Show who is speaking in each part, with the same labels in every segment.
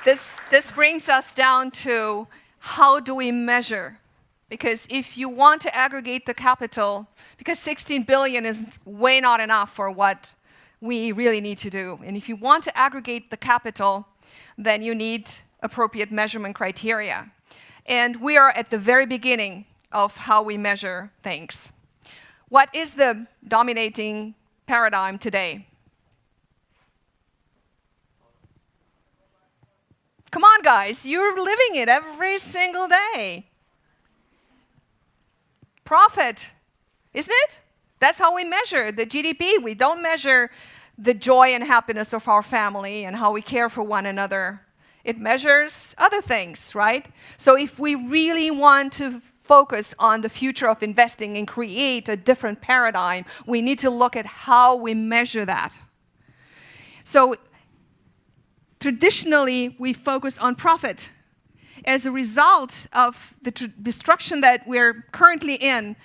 Speaker 1: This brings us down to how do we measure? Because if you want to aggregate the capital, because 16 billion is way not enough for what we really need to do. And if you want to aggregate the capital, then you need appropriate measurement criteria. And we are at the very beginning of how we measure things. What is the dominating paradigm today? Come on, guys, you're living it every single day. Profit, isn't it? That's how we measure the GDP. We don't measure the joy and happiness of our family and how we care for one another. It measures other things, right? So if we really want to focus on the future of investing and create a different paradigm, we need to look at how we measure that. So traditionally, we focus on profit. As a result of the destruction that we're currently in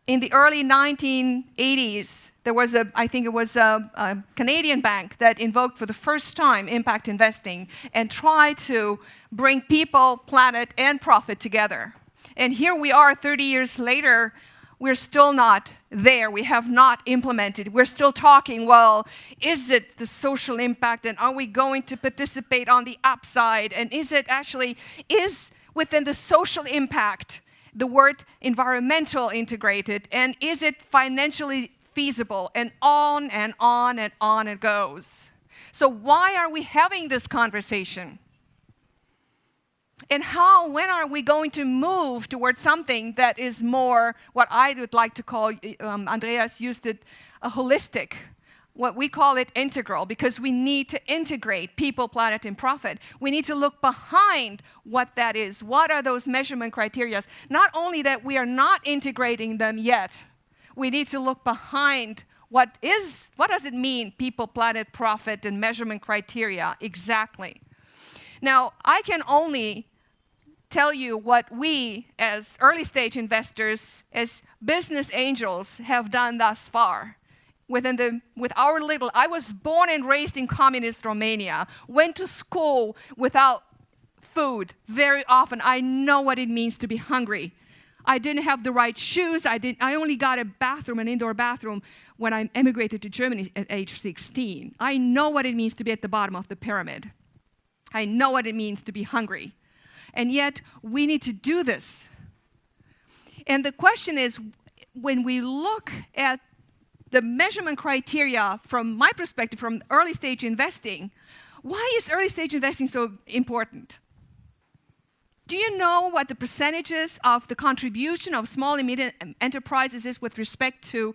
Speaker 1: the early 1980s, there was I think it was a Canadian bank that invoked for the first time impact investing and tried to bring people, planet, and profit together. And here we are 30 years later, we're still not there. We have not implemented. We're still talking, well, is it the social impact and are we going to participate on the upside? And is within the social impact the word environmental integrated? And is it financially feasible? And on and on and on it goes. So why are we having this conversation? And when are we going to move towards something that is more what I would like to call, Andreas used it, a holistic, what we call it integral, because we need to integrate people, planet, and profit. We need to look behind what that is. What are those measurement criteria? Not only that we are not integrating them yet, we need to look behind what does it mean, people, planet, profit, and measurement criteria exactly. Now, I can only tell you what we, as early stage investors, as business angels, have done thus far. I was born and raised in communist Romania, went to school without food very often. I know what it means to be hungry. I didn't have the right shoes. I only got an indoor bathroom, when I emigrated to Germany at age 16. I know what it means to be at the bottom of the pyramid. I know what it means to be hungry. And yet, we need to do this. And the question is, when we look at the measurement criteria from my perspective, from early stage investing, why is early stage investing so important? Do you know what the percentages of the contribution of small and medium enterprises is with respect to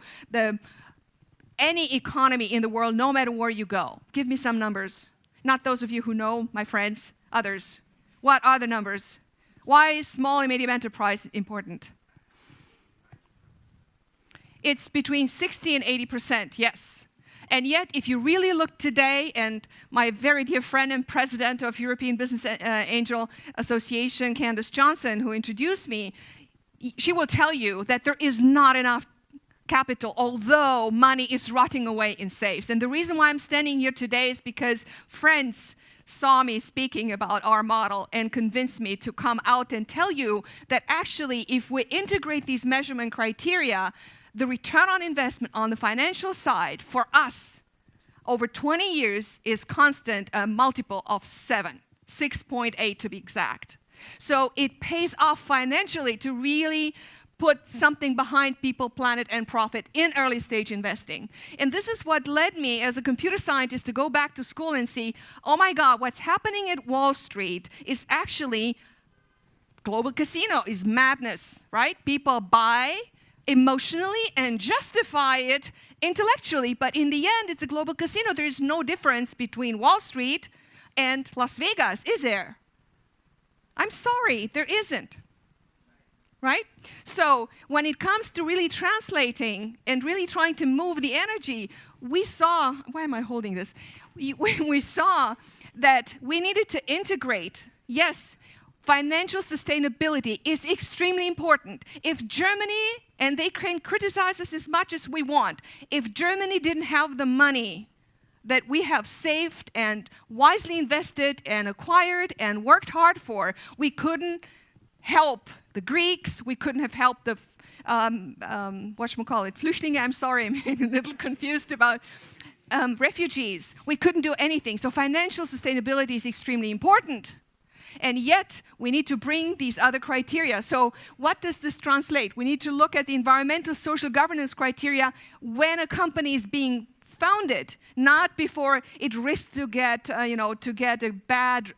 Speaker 1: any economy in the world, no matter where you go? Give me some numbers. Not those of you who know, my friends, others. What are the numbers? Why is small and medium enterprise important? It's between 60 and 80%, yes. And yet, if you really look today, and my very dear friend and president of European Business Angel Association, Candace Johnson, who introduced me, she will tell you that there is not enough capital, although money is rotting away in safes. And the reason why I'm standing here today is because friends saw me speaking about our model and convinced me to come out and tell you that actually, if we integrate these measurement criteria, the return on investment on the financial side for us over 20 years is constant, a multiple of 7, 6.8 to be exact. So it pays off financially to really put something behind people, planet, and profit in early stage investing. And this is what led me as a computer scientist to go back to school and see, oh my God, what's happening at Wall Street is actually global casino, is madness, right? People buy emotionally and justify it intellectually, but in the end, it's a global casino. There is no difference between Wall Street and Las Vegas, is there? I'm sorry, there isn't. Right? So when it comes to really translating and really trying to move the energy, we saw, why am I holding this? We saw that we needed to integrate, yes, financial sustainability is extremely important. If Germany, and they can criticize us as much as we want, if Germany didn't have the money that we have saved and wisely invested and acquired and worked hard for, we couldn't help the Greeks, we couldn't have helped the, Flüchtlinge, I'm sorry, I'm a little confused about refugees. We couldn't do anything. So financial sustainability is extremely important. And yet, we need to bring these other criteria. So what does this translate? We need to look at the environmental social governance criteria when a company is being founded, not before it risks to get, to get a bad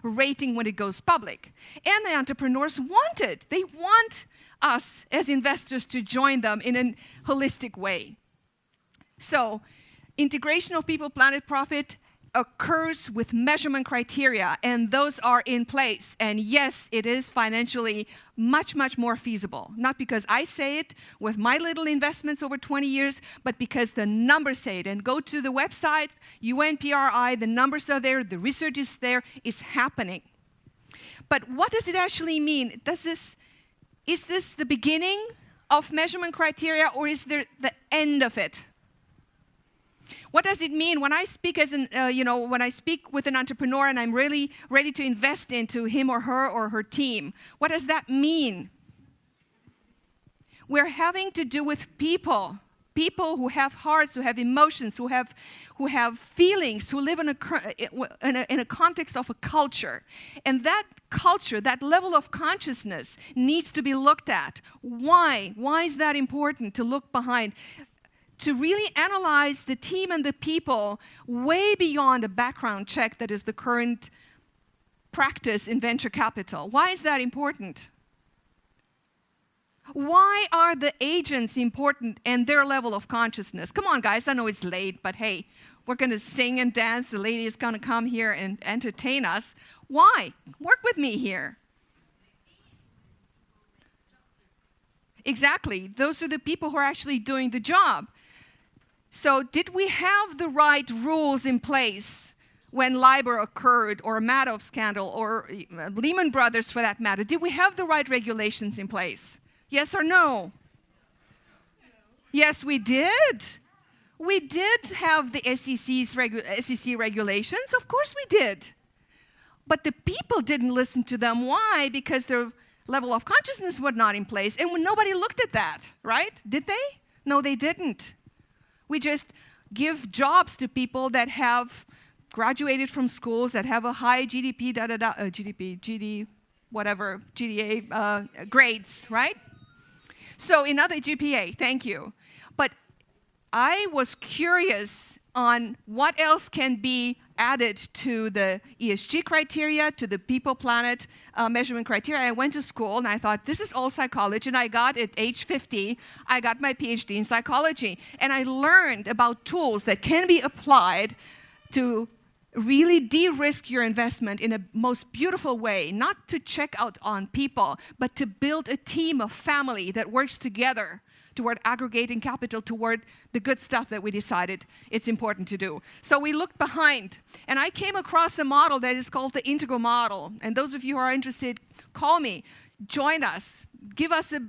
Speaker 1: rating when it goes public. And the entrepreneurs want it. They want us as investors to join them in a holistic way. So, integration of people, planet, profit occurs with measurement criteria, and those are in place. And yes, it is financially much, much more feasible. Not because I say it with my little investments over 20 years, but because the numbers say it. And go to the website, UNPRI, the numbers are there, the research is there, it's happening. But what does it actually mean? Is this the beginning of measurement criteria, or is there the end of it? What does it mean when I speak when I speak with an entrepreneur and I'm really ready to invest into him or her team? What does that mean? We're having to do with people who have hearts, who have emotions, who have feelings, who live in a context of a culture. And that culture, that level of consciousness needs to be looked at. Why? Why is that important to look behind? To really analyze the team and the people way beyond a background check that is the current practice in venture capital. Why is that important? Why are the agents important and their level of consciousness? Come on, guys, I know it's late, but hey, we're going to sing and dance. The lady is going to come here and entertain us. Why? Work with me here. Exactly. Those are the people who are actually doing the job. So did we have the right rules in place when LIBOR occurred, or Madoff scandal, or Lehman Brothers for that matter? Did we have the right regulations in place? Yes or no? Yes, we did. We did have the SEC regulations. Of course we did. But the people didn't listen to them. Why? Because their level of consciousness was not in place. And when nobody looked at that, right? Did they? No, they didn't. We just give jobs to people that have graduated from schools, that have a high GDP, GDA grades, right? So another GPA, thank you. But I was curious on what else can be added to the ESG criteria, to the people, planet measurement criteria. I went to school and I thought, this is all psychology. And I got at age 50, I got my PhD in psychology. And I learned about tools that can be applied to really de-risk your investment in a most beautiful way, not to check out on people, but to build a team of family that works together toward aggregating capital toward the good stuff that we decided it's important to do. So we looked behind, and I came across a model that is called the integral model. And those of you who are interested, call me, join us, give us a,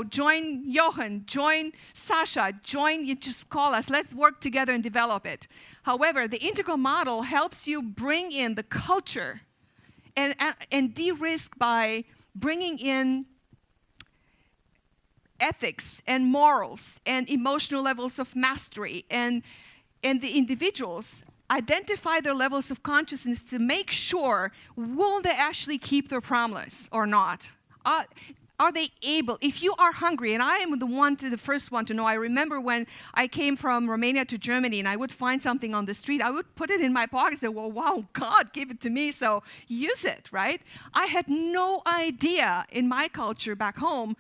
Speaker 1: join Jochen, join Sasha, you just call us, let's work together and develop it. However, the integral model helps you bring in the culture and de-risk by bringing in ethics and morals and emotional levels of mastery, and the individuals identify their levels of consciousness to make sure, will they actually keep their promise or not? Are they able? If you are hungry, and I am the first one to know, I remember when I came from Romania to Germany and I would find something on the street, I would put it in my pocket and say, well, wow, God gave it to me, so use it, right? I had no idea in my culture back home,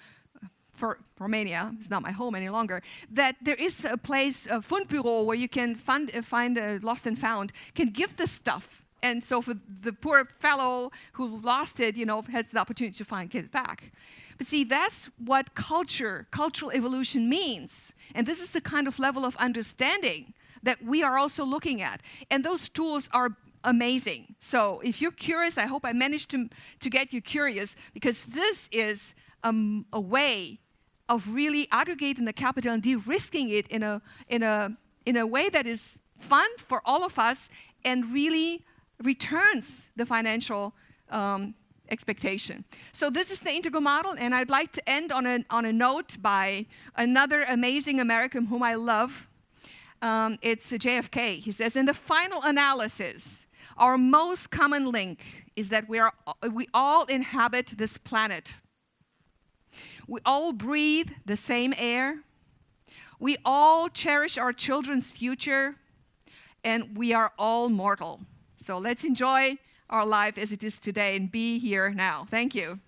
Speaker 1: for Romania, it's not my home any longer, that there is a place, a Fundbüro, where you can find a lost and found, can give this stuff. And so for the poor fellow who lost it, has the opportunity to get it back. But see, that's what cultural evolution means. And this is the kind of level of understanding that we are also looking at. And those tools are amazing. So if you're curious, I hope I managed to get you curious, because this is a way of really aggregating the capital and de-risking it in a way that is fun for all of us and really returns the financial expectation. So this is the integral model, and I'd like to end on a note by another amazing American whom I love. It's JFK. He says, in the final analysis, our most common link is that we all inhabit this planet. We all breathe the same air. We all cherish our children's future, and we are all mortal. So let's enjoy our life as it is today and be here now. Thank you.